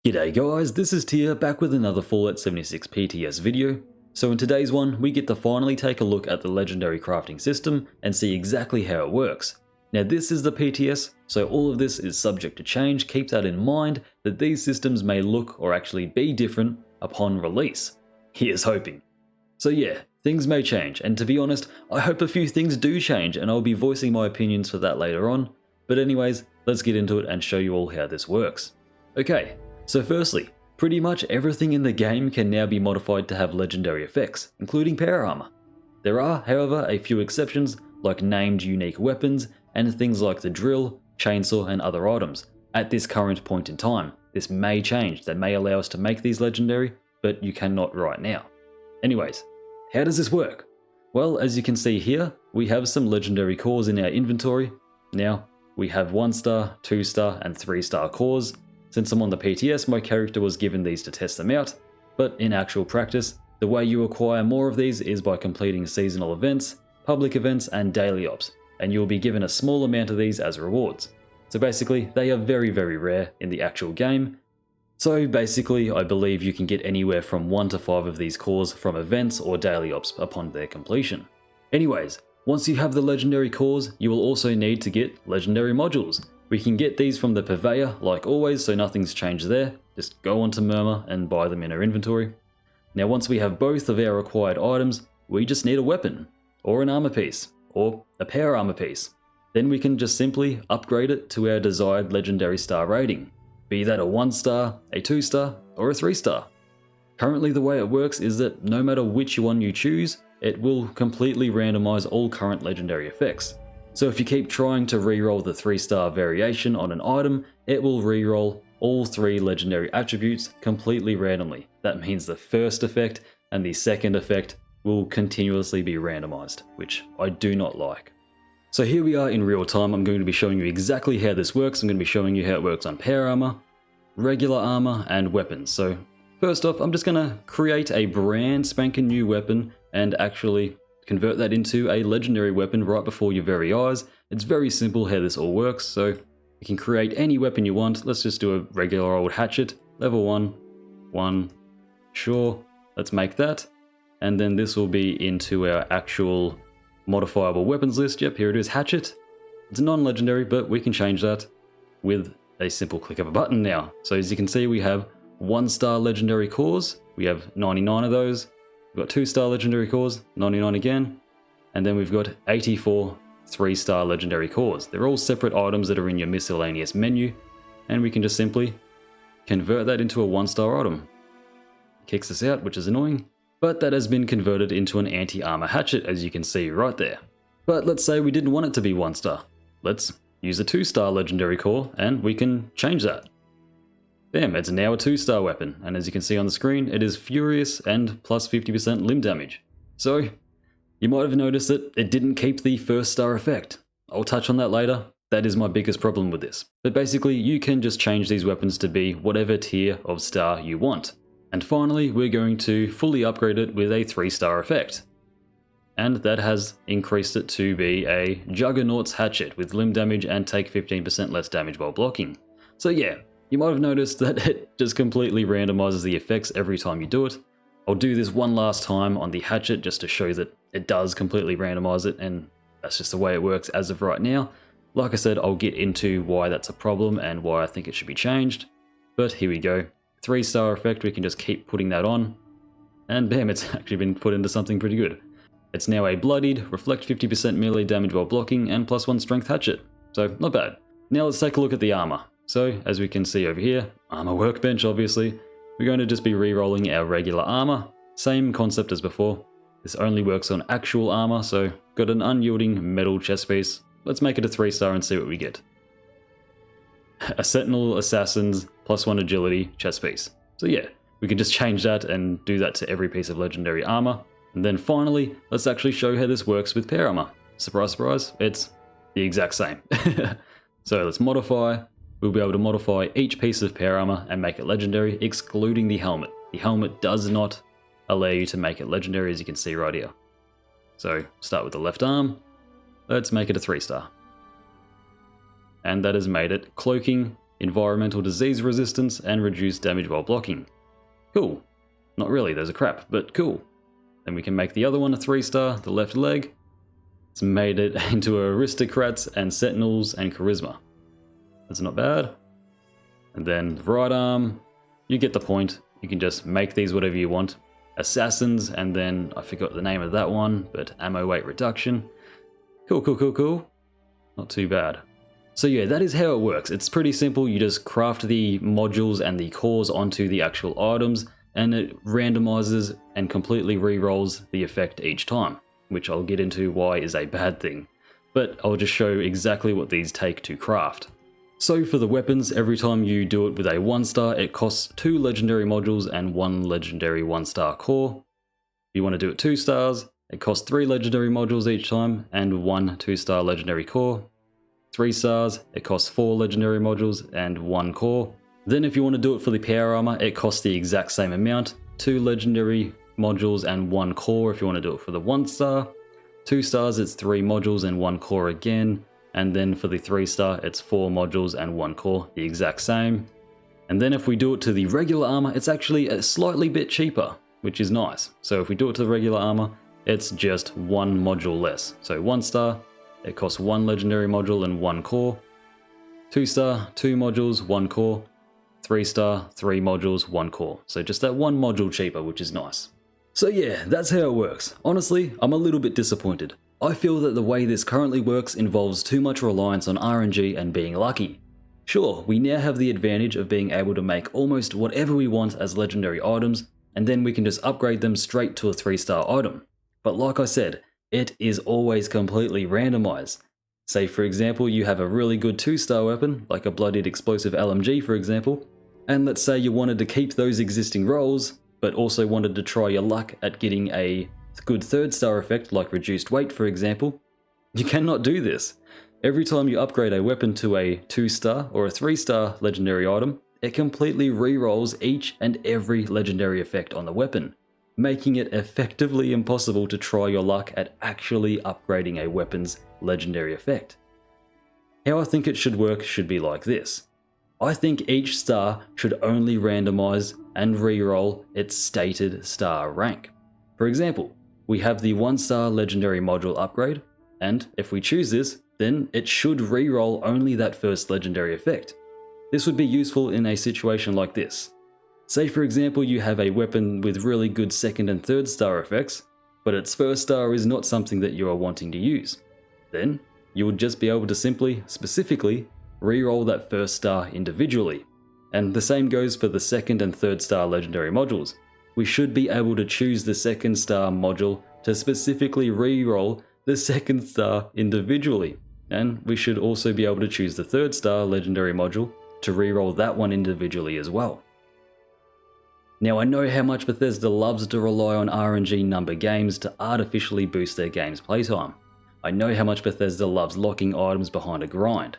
G'day guys, this is Tia back with another Fallout 76 PTS video. So in today's one, we get to finally take a look at the legendary crafting system and see exactly how it works. Now this is the PTS, so all of this is subject to change. Keep that in mind that these systems may look or actually be different upon release. Here's hoping. So yeah, things may change, and to be honest, I hope a few things do change and I'll be voicing my opinions for that later on. But anyways, let's get into it and show you all how this works. Okay. So firstly, pretty much everything in the game can now be modified to have legendary effects, including power armor. There are, however, a few exceptions, like named unique weapons and things like the drill, chainsaw and other items. At this current point in time, this may change, that may allow us to make these legendary, but you cannot right now. Anyways, how does this work? Well, as you can see here, we have some legendary cores in our inventory. Now, we have 1-star, 2-star and 3-star cores. Since I'm on the PTS, my character was given these to test them out, but in actual practice, the way you acquire more of these is by completing seasonal events, public events, and daily ops, and you'll be given a small amount of these as rewards. So basically, they are very rare in the actual game. So basically, I believe you can get anywhere from 1 to 5 of these cores from events or daily ops upon their completion. Anyways, once you have the legendary cores, you will also need to get legendary modules. We can get these from the purveyor, like always, so nothing's changed there. Just go onto Murmur and buy them in our inventory. Now once we have both of our required items, we just need a weapon, or an armor piece, or a power armor piece. Then we can just simply upgrade it to our desired legendary star rating, be that a 1-star, a 2-star, or a 3-star. Currently the way it works is that no matter which one you choose, it will completely randomize all current legendary effects. So if you keep trying to reroll the 3-star variation on an item, it will reroll all 3 legendary attributes completely randomly. That means the first effect and the second effect will continuously be randomized, which I do not like. So here we are in real time. I'm going to be showing you exactly how this works. I'm going to be showing you how it works on power armor, regular armor, and weapons. So first off, I'm just going to create a brand spanking new weapon and actually convert that into a legendary weapon right before your very eyes. It's very simple how this all works, so you can create any weapon you want. Let's just do a regular old hatchet, level 1, sure, let's make that. And then this will be into our actual modifiable weapons list. Yep, here it is, hatchet. It's non-legendary, but we can change that with a simple click of a button now. So as you can see, we have 1-star legendary cores. We have 99 of those. We've got 2-star legendary cores, 99 again, and then we've got 84 3-star legendary cores. They're all separate items that are in your miscellaneous menu, and we can just simply convert that into a 1-star item. Kicks us out, which is annoying, but that has been converted into an anti-armor hatchet, as you can see right there. But let's say we didn't want it to be 1-star. Let's use a 2-star legendary core, and we can change that. Bam, it's now a 2-star weapon, and as you can see on the screen, it is furious and plus 50% limb damage. So, you might have noticed that it didn't keep the 1-star effect. I'll touch on that later. That is my biggest problem with this. But basically, you can just change these weapons to be whatever tier of star you want. And finally, we're going to fully upgrade it with a 3-star effect. And that has increased it to be a Juggernaut's hatchet with limb damage and take 15% less damage while blocking. So yeah, you might have noticed that it just completely randomizes the effects every time you do it. I'll do this one last time on the hatchet just to show that it does completely randomize it, and that's just the way it works as of right now. Like I said, I'll get into why that's a problem and why I think it should be changed. But here we go. 3-star effect, we can just keep putting that on. And bam, it's actually been put into something pretty good. It's now a bloodied, reflect 50% melee damage while blocking, and +1 strength hatchet. So not bad. Now let's take a look at the armor. So, as we can see over here, armor workbench obviously, we're going to just be re-rolling our regular armor. Same concept as before. This only works on actual armor, so got an unyielding metal chest piece. Let's make it a 3-star and see what we get. A Sentinel Assassin's +1 agility chest piece. So yeah, we can just change that and do that to every piece of legendary armor. And then finally, let's actually show how this works with power armor. Surprise, surprise, it's the exact same. So let's modify. We'll be able to modify each piece of power armor and make it legendary, excluding the helmet. The helmet does not allow you to make it legendary, as you can see right here. So start with the left arm. Let's make it a 3-star. And that has made it cloaking, environmental disease resistance, and reduced damage while blocking. Cool. Not really, those are crap, but cool. Then we can make the other one a 3-star, the left leg. It's made it into aristocrats and sentinels and charisma. That's not bad. And then the right arm, you get the point. You can just make these whatever you want. Assassins, and then I forgot the name of that one, but ammo weight reduction. Cool. Not too bad. So yeah, that is how it works. It's pretty simple. You just craft the modules and the cores onto the actual items, and it randomizes and completely re-rolls the effect each time, which I'll get into why is a bad thing. But I'll just show exactly what these take to craft. So for the weapons, every time you do it with a 1-star, it costs 2 legendary modules and 1 legendary 1-star core. If you want to do it 2 stars, it costs 3 legendary modules each time and 1 2-star legendary core. 3 stars, it costs 4 legendary modules and 1 core. Then if you want to do it for the power armor, it costs the exact same amount, 2 legendary modules and 1 core if you want to do it for the 1-star. 2 stars, it's 3 modules and 1 core again. And then for the 3-star, it's 4 modules and 1 core, the exact same. And then if we do it to the regular armor, it's actually a slightly bit cheaper, which is nice. So if we do it to the regular armor, it's just 1 module less. So 1-star, it costs 1 legendary module and 1 core. 2-star, 2 modules, 1 core. 3-star, 3 modules, 1 core. So just that 1 module cheaper, which is nice. So yeah, that's how it works. Honestly, I'm a little bit disappointed. I feel that the way this currently works involves too much reliance on RNG and being lucky. Sure, we now have the advantage of being able to make almost whatever we want as legendary items, and then we can just upgrade them straight to a 3-star item. But like I said, it is always completely randomized. Say for example, you have a really good 2-star weapon, like a bloodied explosive LMG for example, and let's say you wanted to keep those existing rolls, but also wanted to try your luck at getting a good 3rd-star effect like reduced weight for example. You cannot do this. Every time you upgrade a weapon to a 2-star or a 3-star legendary item, it completely re-rolls each and every legendary effect on the weapon, making it effectively impossible to try your luck at actually upgrading a weapon's legendary effect. How I think it should work should be like this. I think each star should only randomize and re-roll its stated star rank. For example, we have the 1-star legendary module upgrade, and if we choose this, then it should re-roll only that first legendary effect. This would be useful in a situation like this. Say for example you have a weapon with really good 2nd and 3rd star effects, but its 1st star is not something that you are wanting to use. Then, you would just be able to specifically, re-roll that 1st star individually. And the same goes for the 2nd and 3rd star legendary modules. We should be able to choose the 2nd star module to specifically re-roll the 2nd star individually. And we should also be able to choose the 3rd star legendary module to re-roll that one individually as well. Now I know how much Bethesda loves to rely on RNG number games to artificially boost their game's playtime. I know how much Bethesda loves locking items behind a grind.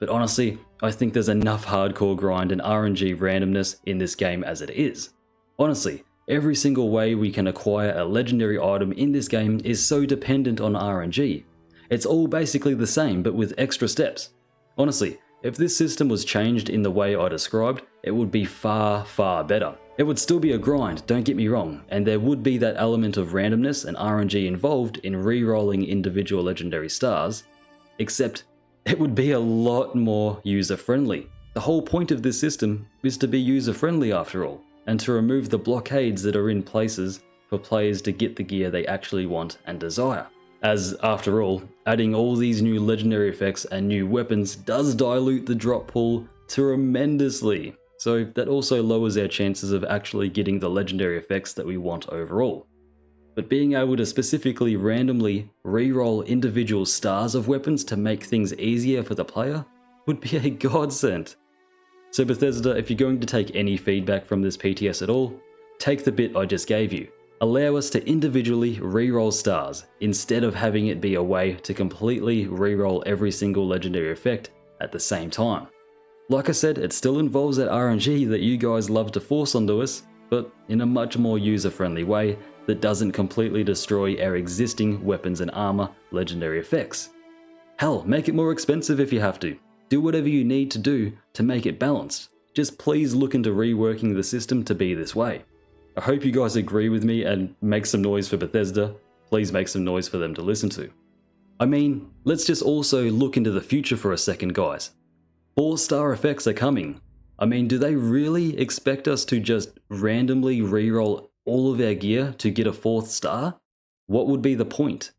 But honestly, I think there's enough hardcore grind and RNG randomness in this game as it is. Honestly, every single way we can acquire a legendary item in this game is so dependent on RNG. It's all basically the same but with extra steps. Honestly, if this system was changed in the way I described, it would be far, far better. It would still be a grind, don't get me wrong, and there would be that element of randomness and RNG involved in re-rolling individual legendary stars, except it would be a lot more user-friendly. The whole point of this system is to be user-friendly after all, and to remove the blockades that are in places for players to get the gear they actually want and desire. As, after all, adding all these new legendary effects and new weapons does dilute the drop pool tremendously, so that also lowers our chances of actually getting the legendary effects that we want overall. But being able to specifically randomly re-roll individual stars of weapons to make things easier for the player would be a godsend. So Bethesda, if you're going to take any feedback from this PTS at all, take the bit I just gave you. Allow us to individually re-roll stars, instead of having it be a way to completely re-roll every single legendary effect at the same time. Like I said, it still involves that RNG that you guys love to force onto us, but in a much more user-friendly way that doesn't completely destroy our existing weapons and armor legendary effects. Hell, make it more expensive if you have to. Do whatever you need to do to make it balanced. Just please look into reworking the system to be this way. I hope you guys agree with me and make some noise for Bethesda. Please make some noise for them to listen to. I mean, let's just also look into the future for a second, guys. 4-star effects are coming. I mean, do they really expect us to just randomly reroll all of our gear to get a 4th star? What would be the point?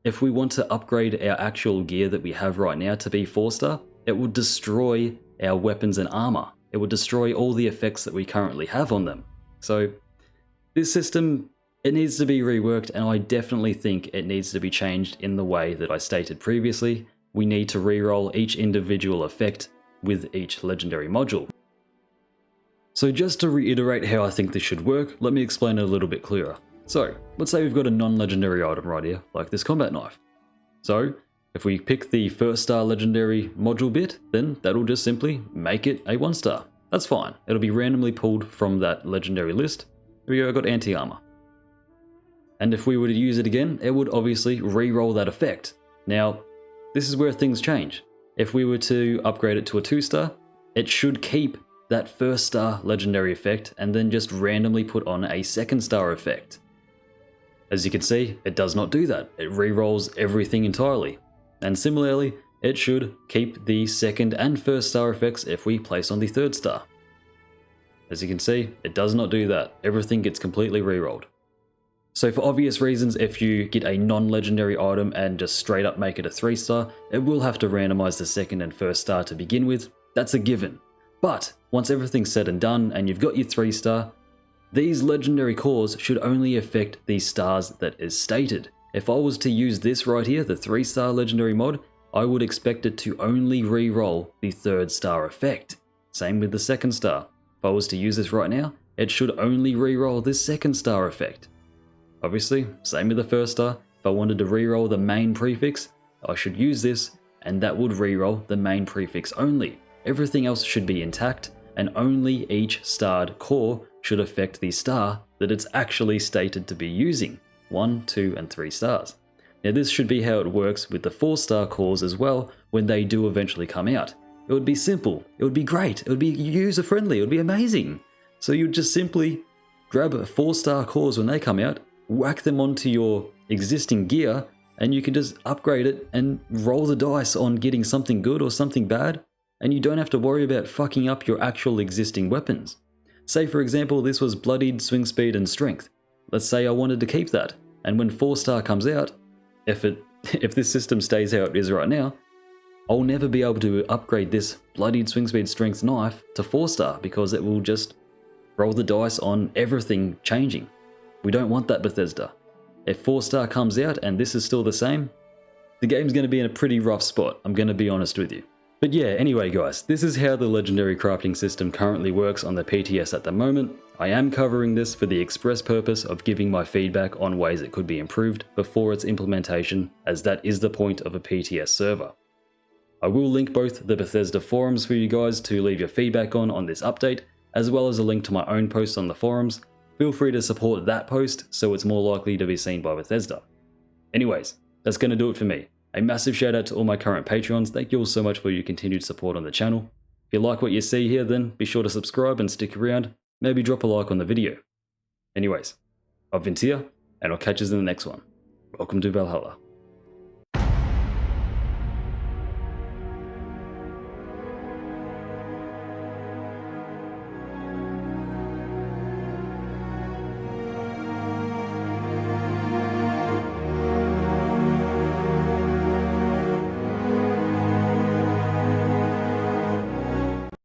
If we want to upgrade our actual gear that we have right now to be 4-star, it would destroy our weapons and armor. It would destroy all the effects that we currently have on them. So this system, it needs to be reworked, and I definitely think it needs to be changed in the way that I stated previously. We need to reroll each individual effect with each legendary module. So just to reiterate how I think this should work, let me explain it a little bit clearer. So let's say we've got a non-legendary item right here, like this combat knife. So if we pick the 1st-star legendary module bit, then that'll just simply make it a 1-star. That's fine. It'll be randomly pulled from that legendary list. Here we go, I got anti-armor. And if we were to use it again, it would obviously re-roll that effect. Now, this is where things change. If we were to upgrade it to a 2-star, it should keep that 1st-star legendary effect and then just randomly put on a 2nd-star effect. As you can see, it does not do that. It re-rolls everything entirely. And similarly, it should keep the 2nd and 1st-star effects if we place on the 3rd-star. As you can see, it does not do that. Everything gets completely re-rolled. So for obvious reasons, if you get a non-legendary item and just straight up make it a 3-star, it will have to randomize the 2nd and 1st-star to begin with. That's a given. But once everything's said and done and you've got your 3-star, these legendary cores should only affect the stars that is stated. If I was to use this right here, the 3-star legendary mod, I would expect it to only re-roll the 3rd-star effect. Same with the 2nd-star. If I was to use this right now, it should only re-roll this 2nd-star effect. Obviously, same with the 1st-star. If I wanted to re-roll the main prefix, I should use this, and that would re-roll the main prefix only. Everything else should be intact, and only each starred core should affect the star that it's actually stated to be using. 1, 2, and 3 stars. Now this should be how it works with the 4-star cores as well when they do eventually come out. It would be simple, it would be great, it would be user friendly, it would be amazing. So you'd just simply grab 4-star cores when they come out, whack them onto your existing gear, and you can just upgrade it and roll the dice on getting something good or something bad, and you don't have to worry about fucking up your actual existing weapons. Say for example this was bloodied, swing speed, and strength. Let's say I wanted to keep that, and when 4-star comes out, if this system stays how it is right now, I'll never be able to upgrade this bloodied, swing speed, strength knife to 4-star because it will just roll the dice on everything changing. We don't want that, Bethesda. If 4-star comes out and this is still the same, the game's going to be in a pretty rough spot, I'm going to be honest with you. But yeah, anyway guys, this is how the legendary crafting system currently works on the PTS at the moment. I am covering this for the express purpose of giving my feedback on ways it could be improved before its implementation, as that is the point of a PTS server. I will link both the Bethesda forums for you guys to leave your feedback on this update, as well as a link to my own post on the forums. Feel free to support that post so it's more likely to be seen by Bethesda. Anyways, that's going to do it for me. A massive shout out to all my current Patreons. Thank you all so much for your continued support on the channel. If you like what you see here, then be sure to subscribe and stick around. Maybe drop a like on the video. Anyways, I've been Tia, and I'll catch you in the next one. Welcome to Valhalla.